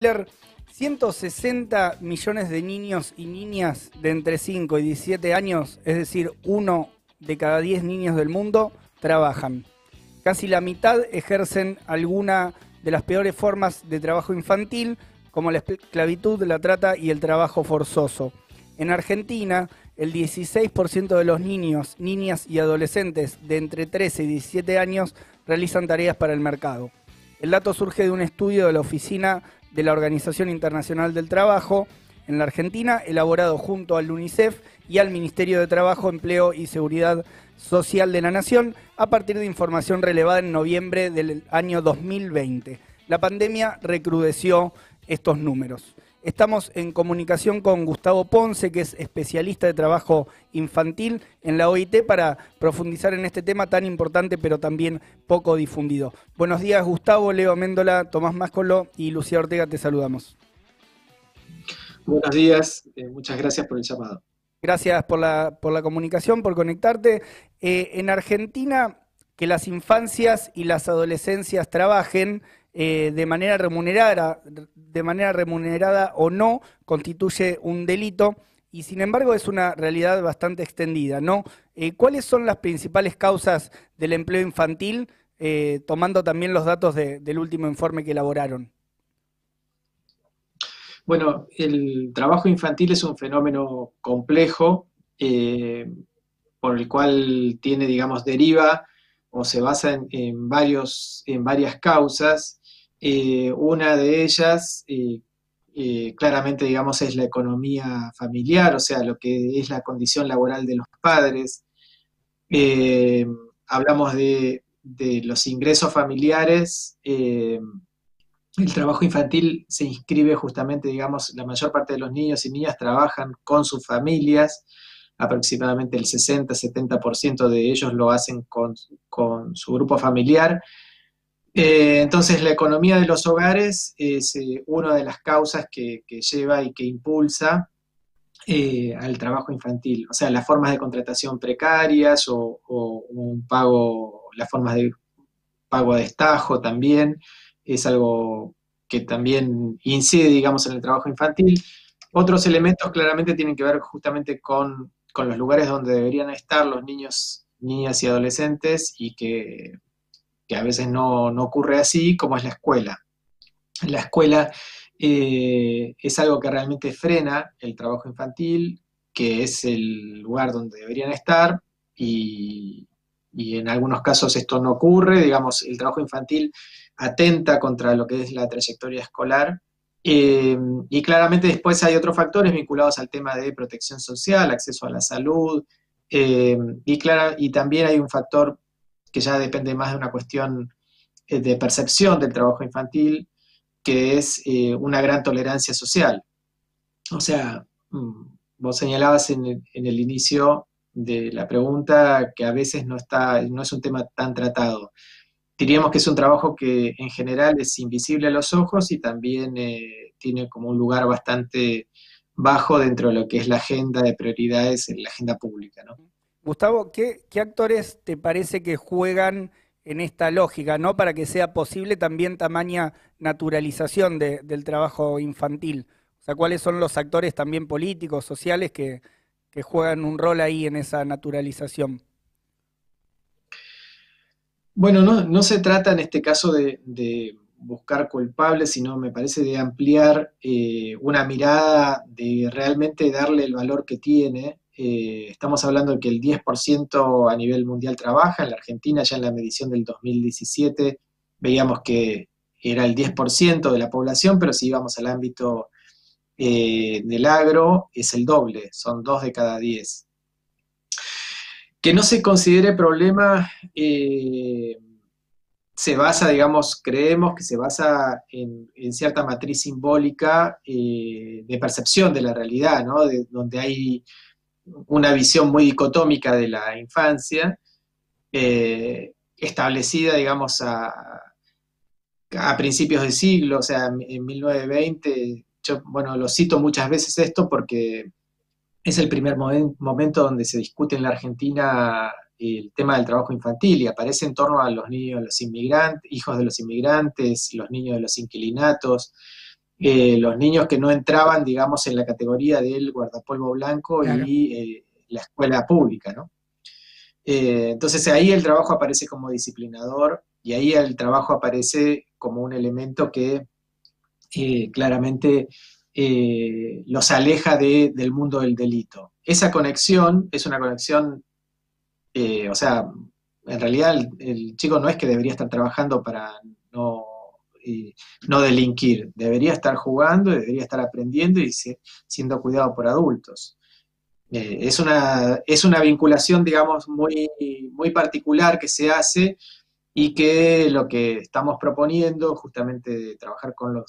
Miller, 160 millones de niños y niñas de entre 5 y 17 años, es decir, 1 de cada 10 niños del mundo, trabajan. Casi la mitad ejercen alguna de las peores formas de trabajo infantil, como la esclavitud, la trata y el trabajo forzoso. En Argentina, el 16% de los niños, niñas y adolescentes de entre 13 y 17 años realizan tareas para el mercado. El dato surge de un estudio de la Oficina de la Organización Internacional del Trabajo en la Argentina, elaborado junto al UNICEF y al Ministerio de Trabajo, Empleo y Seguridad Social de la Nación, a partir de información relevada en noviembre del año 2020. La pandemia recrudeció estos números. Estamos en comunicación con Gustavo Ponce, que es especialista de trabajo infantil en la OIT, para profundizar en este tema tan importante pero también poco difundido. Buenos días, Gustavo. Leo Améndola, Tomás Máscolo y Lucía Ortega, te saludamos. Buenos días, muchas gracias por el llamado. Gracias por la comunicación, por conectarte. En Argentina, que las infancias y las adolescencias trabajen de manera remunerada o no, constituye un delito y sin embargo es una realidad bastante extendida, ¿no? ¿Cuáles son las principales causas del empleo infantil, tomando también los datos del último informe que elaboraron? Bueno, el trabajo infantil es un fenómeno complejo por el cual tiene, digamos, deriva o se basa en varias causas. Una de ellas, claramente, digamos, es la economía familiar, o sea, lo que es la condición laboral de los padres. Eh, Hablamos de los ingresos familiares. El trabajo infantil se inscribe justamente, digamos, la mayor parte de los niños y niñas trabajan con sus familias, aproximadamente el 60-70% de ellos lo hacen con su grupo familiar. Entonces, la economía de los hogares es una de las causas que lleva y que impulsa al trabajo infantil. O sea, las formas de contratación precarias o un pago, las formas de pago a destajo también, es algo que también incide, digamos, en el trabajo infantil. Otros elementos claramente tienen que ver justamente con los lugares donde deberían estar los niños, niñas y adolescentes y que a veces no ocurre así, como es la escuela. La escuela es algo que realmente frena el trabajo infantil, que es el lugar donde deberían estar, y en algunos casos esto no ocurre, digamos, el trabajo infantil atenta contra lo que es la trayectoria escolar, y claramente después hay otros factores vinculados al tema de protección social, acceso a la salud, y también hay un factor que ya depende más de una cuestión de percepción del trabajo infantil, que es una gran tolerancia social. O sea, vos señalabas en el inicio de la pregunta que a veces no es un tema tan tratado. Diríamos que es un trabajo que en general es invisible a los ojos y también tiene como un lugar bastante bajo dentro de lo que es la agenda de prioridades en la agenda pública, ¿no? Gustavo, ¿qué actores te parece que juegan en esta lógica, ¿no? Para que sea posible también tamaña naturalización del trabajo infantil. O sea, ¿cuáles son los actores también políticos, sociales que juegan un rol ahí en esa naturalización? Bueno, no se trata en este caso de buscar culpables, sino me parece de ampliar una mirada, de realmente darle el valor que tiene. Estamos hablando de que el 10% a nivel mundial trabaja. En la Argentina, ya en la medición del 2017, veíamos que era el 10% de la población, pero si íbamos al ámbito del agro, es el doble, son 2 de cada 10. Que no se considere problema se basa, digamos, creemos que se basa en cierta matriz simbólica de percepción de la realidad, ¿no? Donde hay una visión muy dicotómica de la infancia, establecida, digamos, a principios de siglo, o sea, en 1920. Yo, bueno, lo cito muchas veces esto porque es el primer momento donde se discute en la Argentina el tema del trabajo infantil y aparece en torno a los niños de los inmigrantes, hijos de los inmigrantes, los niños de los inquilinatos. los niños que no entraban, digamos, en la categoría del guardapolvo blanco Claro. y la escuela pública, ¿no? Entonces ahí el trabajo aparece como disciplinador y ahí el trabajo aparece como un elemento que claramente los aleja del mundo del delito. Esa conexión es una conexión, o sea, en realidad el chico no es que debería estar trabajando para no, eh, no delinquir, debería estar jugando, debería estar aprendiendo y siendo cuidado por adultos. Es una vinculación, digamos, muy particular que se hace y que lo que estamos proponiendo, justamente de trabajar con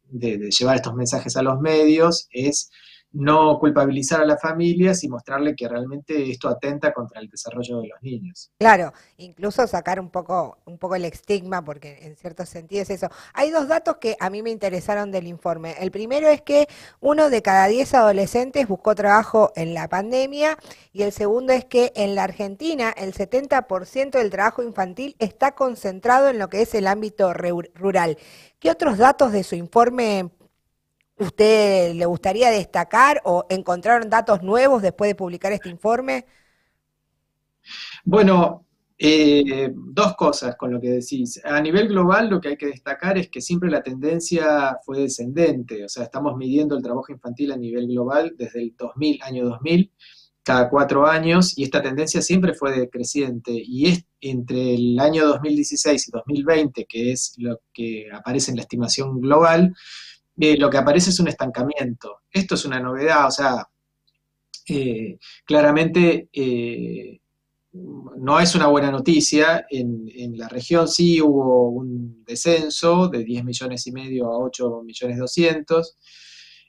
de llevar estos mensajes a los medios, es no culpabilizar a las familias y mostrarle que realmente esto atenta contra el desarrollo de los niños. Claro, incluso sacar un poco el estigma, porque en cierto sentido es eso. Hay dos datos que a mí me interesaron del informe. El primero es que 1 de cada 10 adolescentes buscó trabajo en la pandemia y el segundo es que en la Argentina el 70% del trabajo infantil está concentrado en lo que es el ámbito rural. ¿Qué otros datos de su informe usted le gustaría destacar o encontraron datos nuevos después de publicar este informe? Bueno, dos cosas con lo que decís. A nivel global, lo que hay que destacar es que siempre la tendencia fue descendente, o sea, estamos midiendo el trabajo infantil a nivel global desde el 2000, año 2000, cada 4 años, y esta tendencia siempre fue decreciente, y es entre el año 2016 y 2020, que es lo que aparece en la estimación global, lo que aparece es un estancamiento. Esto es una novedad, o sea, claramente no es una buena noticia. En la región sí hubo un descenso de 10,5 millones a 8,2 millones.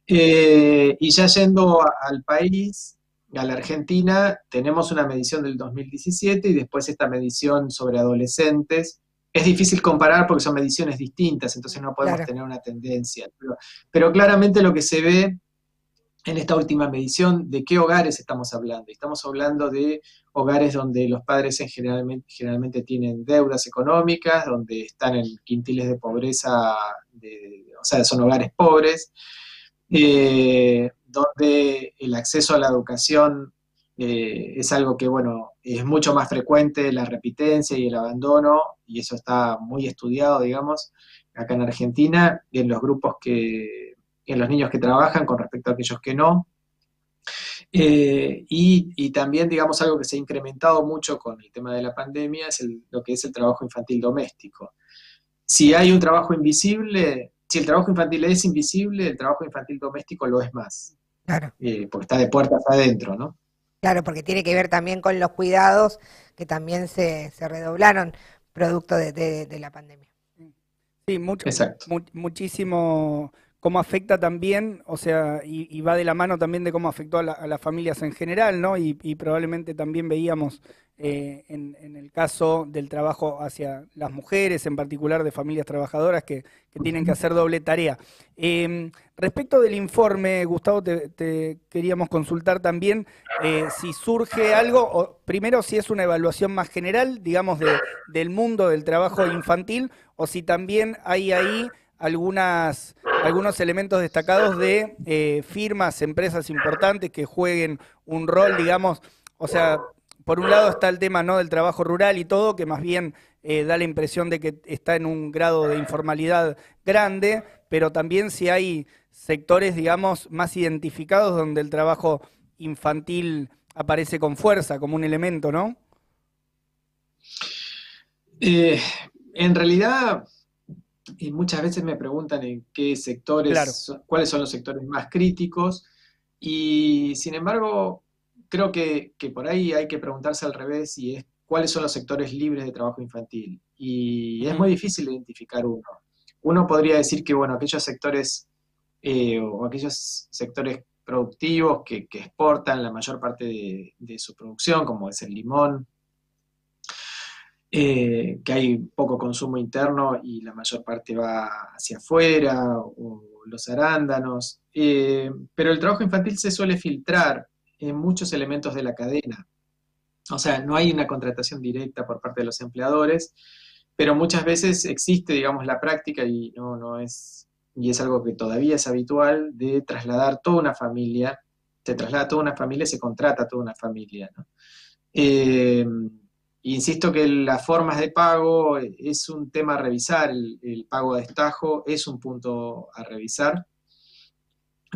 Y ya yendo al país, a la Argentina, tenemos una medición del 2017 y después esta medición sobre adolescentes. Es difícil comparar porque son mediciones distintas, entonces no podemos Claro. tener una tendencia. Pero claramente lo que se ve en esta última medición, ¿de qué hogares estamos hablando? Estamos hablando de hogares donde los padres generalmente tienen deudas económicas, donde están en quintiles de pobreza, o sea, son hogares pobres, donde el acceso a la educación es algo que, bueno, es mucho más frecuente, la repitencia y el abandono, y eso está muy estudiado, digamos, acá en Argentina, en los grupos en los niños que trabajan con respecto a aquellos que no. Y también, digamos, algo que se ha incrementado mucho con el tema de la pandemia es lo que es el trabajo infantil doméstico. Si hay un trabajo invisible, si el trabajo infantil es invisible, el trabajo infantil doméstico lo es más, Claro. porque está de puertas adentro, ¿no? Claro, porque tiene que ver también con los cuidados que también se redoblaron producto de la pandemia. Sí, Exacto. muchísimo cómo afecta también, o sea, y va de la mano también de cómo afectó a las familias en general, ¿no? Y probablemente también veíamos en el caso del trabajo hacia las mujeres, en particular de familias trabajadoras que tienen que hacer doble tarea. Respecto del informe, Gustavo, te queríamos consultar también si surge algo, o primero si es una evaluación más general, digamos, del mundo del trabajo infantil, o si también hay ahí algunos elementos destacados de firmas, empresas importantes que jueguen un rol, digamos, o sea, por un lado está el tema, ¿no?, del trabajo rural y todo, que más bien da la impresión de que está en un grado de informalidad grande, pero también si hay sectores, digamos, más identificados donde el trabajo infantil aparece con fuerza como un elemento, ¿no? Eh, en realidad, y muchas veces me preguntan en qué Claro. sectores, cuáles son los sectores más críticos, y sin embargo, creo que por ahí hay que preguntarse al revés y es cuáles son los sectores libres de trabajo infantil. Y es Ujú. muy difícil identificar uno. Uno podría decir que, bueno, aquellos sectores o aquellos sectores productivos que exportan la mayor parte de su producción, como es el limón, que hay poco consumo interno y la mayor parte va hacia afuera, o los arándanos. Pero el trabajo infantil se suele filtrar en muchos elementos de la cadena. O sea, no hay una contratación directa por parte de los empleadores, pero muchas veces existe, digamos, la práctica y no es. y es algo que todavía es habitual, de trasladar toda una familia, se traslada toda una familia, se contrata toda una familia, ¿no? Eh, Insisto que las formas de pago es un tema a revisar, el pago a destajo es un punto a revisar,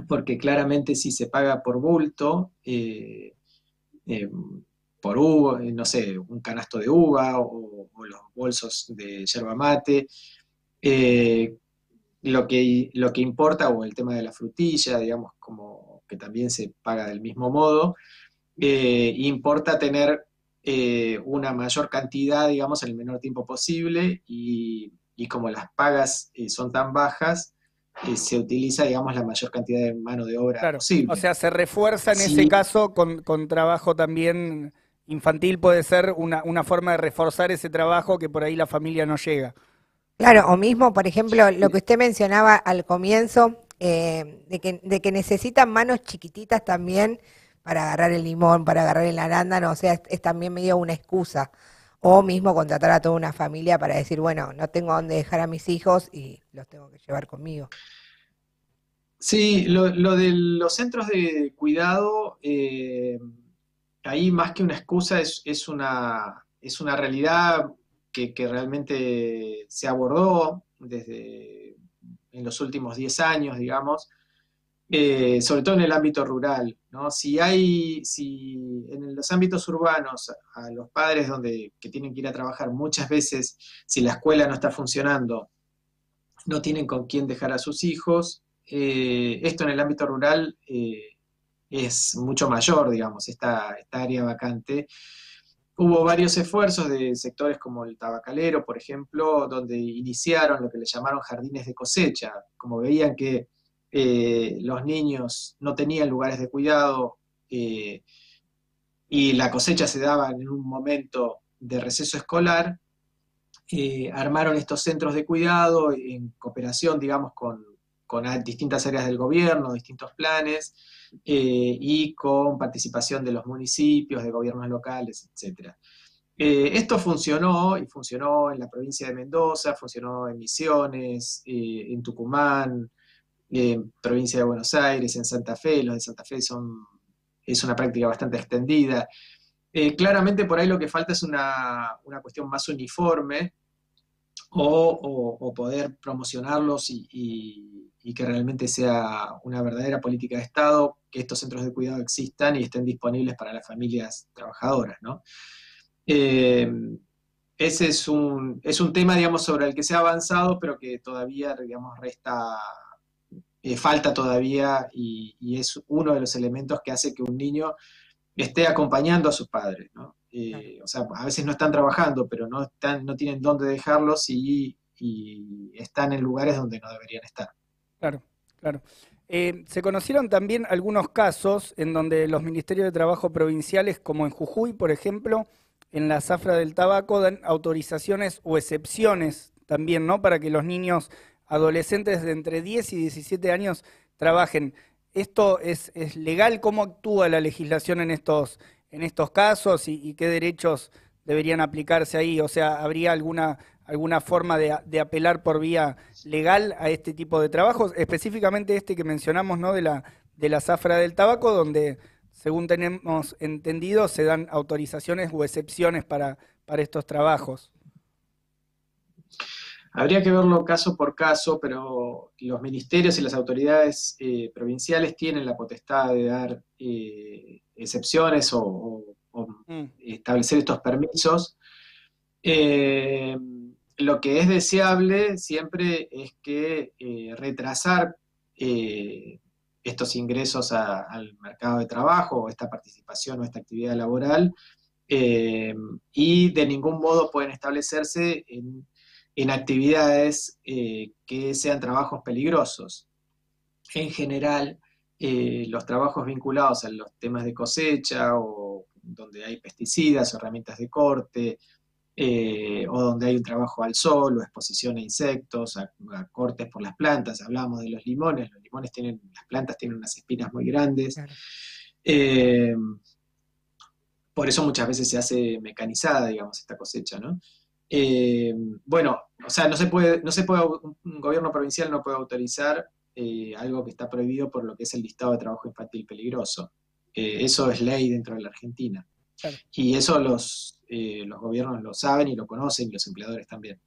porque claramente si se paga por bulto, eh, por uva, no sé, un canasto de uva o los bolsos de yerba mate, eh, lo que importa, o el tema de la frutilla, digamos, como que también se paga del mismo modo, importa tener una mayor cantidad, digamos, en el menor tiempo posible, y como las pagas son tan bajas, se utiliza, digamos, la mayor cantidad de mano de obra Claro, o posible. sea, se refuerza en ese Sí, caso con trabajo también infantil, puede ser una forma de reforzar ese trabajo que por ahí la familia no llega. Claro, o mismo, por ejemplo, lo que usted mencionaba al comienzo, de que necesitan manos chiquititas también para agarrar el limón, para agarrar el arándano, o sea, es también medio una excusa. O mismo contratar a toda una familia para decir, bueno, no tengo dónde dejar a mis hijos y los tengo que llevar conmigo. sí, lo de los centros de cuidado, ahí más que una excusa es una realidad que realmente se abordó desde en los últimos 10 años, digamos, sobre todo en el ámbito rural, ¿no? Si en los ámbitos urbanos a los padres que tienen que ir a trabajar muchas veces, si la escuela no está funcionando, no tienen con quién dejar a sus hijos. Esto en el ámbito rural es mucho mayor, digamos, esta área vacante. Hubo varios esfuerzos de sectores como el tabacalero, por ejemplo, donde iniciaron lo que le llamaron jardines de cosecha, como veían que los niños no tenían lugares de cuidado, eh, y la cosecha se daba en un momento de receso escolar. Armaron estos centros de cuidado en cooperación, digamos, con distintas áreas del gobierno, distintos planes, y con participación de los municipios, de gobiernos locales, etcétera. Esto funcionó, y funcionó en la provincia de Mendoza, funcionó en Misiones, en Tucumán, en provincia de Buenos Aires, en Santa Fe. Los de Santa Fe es una práctica bastante extendida. Claramente por ahí lo que falta es una cuestión más uniforme, o poder promocionarlos y que realmente sea una verdadera política de Estado, que estos centros de cuidado existan y estén disponibles para las familias trabajadoras, ¿no? Eh, Ese es un tema, digamos, sobre el que se ha avanzado, pero que todavía, digamos, falta todavía, y es uno de los elementos que hace que un niño esté acompañando a sus padres, ¿no? Claro. O sea, a veces no están trabajando, pero no tienen dónde dejarlos, y están en lugares donde no deberían estar. Claro, claro. Se conocieron también algunos casos en donde los ministerios de trabajo provinciales, como en Jujuy, por ejemplo, en la zafra del tabaco, dan autorizaciones o excepciones también, ¿no? Para que los niños adolescentes de entre 10 y 17 años trabajen. ¿Esto es legal? ¿Cómo actúa la legislación en estos casos y qué derechos deberían aplicarse ahí? O sea, ¿habría alguna forma de apelar por vía legal a este tipo de trabajos? Específicamente este que mencionamos, ¿no? De la zafra del tabaco, donde, según tenemos entendido, se dan autorizaciones o excepciones para estos trabajos. Habría que verlo caso por caso, pero los ministerios y las autoridades provinciales tienen la potestad de dar excepciones, o Mm, establecer estos permisos. Eh, lo que es deseable siempre es que retrasar estos ingresos al mercado de trabajo, o esta participación o esta actividad laboral, eh, y de ningún modo pueden establecerse en actividades que sean trabajos peligrosos. En general, los trabajos vinculados a los temas de cosecha, o donde hay pesticidas o herramientas de corte, o donde hay un trabajo al sol o exposición a insectos, a cortes por las plantas. Hablamos de los limones las plantas tienen unas espinas muy grandes. Claro. Eh, por eso muchas veces se hace mecanizada, digamos, esta cosecha, ¿no? Eh, bueno, o sea, no se puede, un gobierno provincial no puede autorizar algo que está prohibido por lo que es el listado de trabajo infantil peligroso. Eso es ley dentro de la Argentina. Claro. Y eso los gobiernos lo saben y lo conocen y los empleadores también.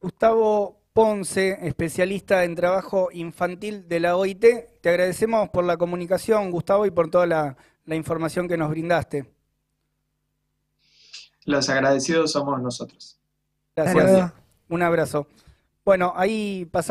Gustavo Ponce, especialista en trabajo infantil de la OIT, te agradecemos por la comunicación, Gustavo, y por toda la información que nos brindaste. Los agradecidos somos nosotros. Hasta Gracias. luego. Un abrazo. Bueno, ahí pasamos.